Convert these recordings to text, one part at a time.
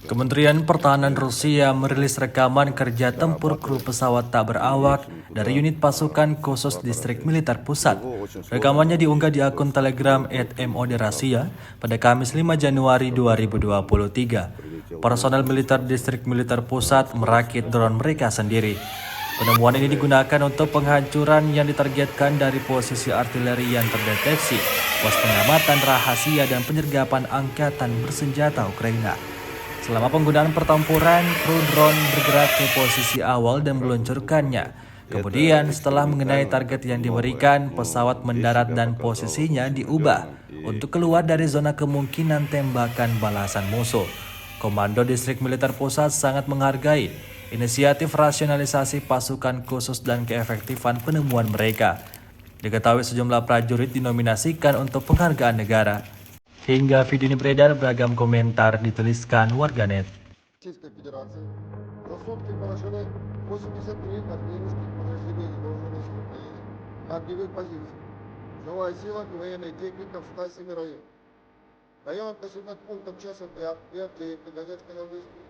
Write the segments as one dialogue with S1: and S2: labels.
S1: Kementerian Pertahanan Rusia merilis rekaman kerja tempur kru pesawat tak berawak dari unit pasukan khusus distrik militer pusat. Rekamannya diunggah di akun Telegram @mod Rasia pada Kamis 5 Januari 2023. Personel militer distrik militer pusat merakit drone mereka sendiri. Penemuan ini digunakan untuk penghancuran yang ditargetkan dari posisi artileri yang terdeteksi, pos pengamatan rahasia dan penyergapan angkatan bersenjata Ukraina. Selama penggunaan pertempuran, kru drone bergerak ke posisi awal dan meluncurkannya. Kemudian, setelah mengenai target yang diberikan, pesawat mendarat dan posisinya diubah untuk keluar dari zona kemungkinan tembakan balasan musuh. Komando Distrik Militer Pusat sangat menghargai inisiatif rasionalisasi pasukan khusus dan keefektifan penemuan mereka. Diketahui sejumlah prajurit dinominasikan untuk penghargaan negara. Hingga video ini beredar, beragam komentar dituliskan warganet.
S2: Российской Федерации за сутки поражены 83 артиллерийских подразделений вооруженных сил Украины на огневых позициях. Живая сила и военная техника в 107 районах. Районов населенных пунктов часов и Кагазетской области.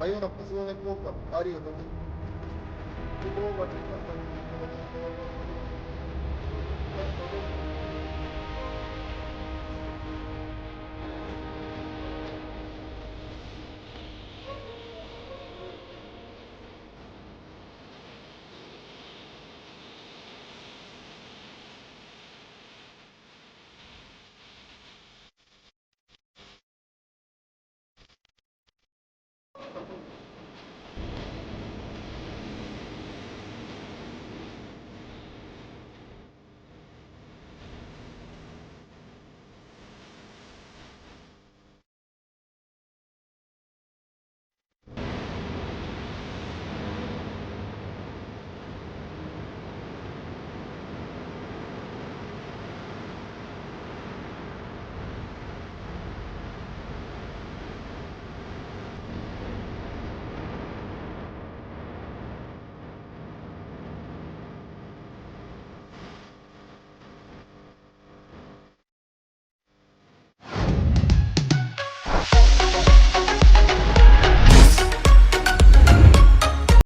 S2: Районов населенных пунктов Орехов, Петрова,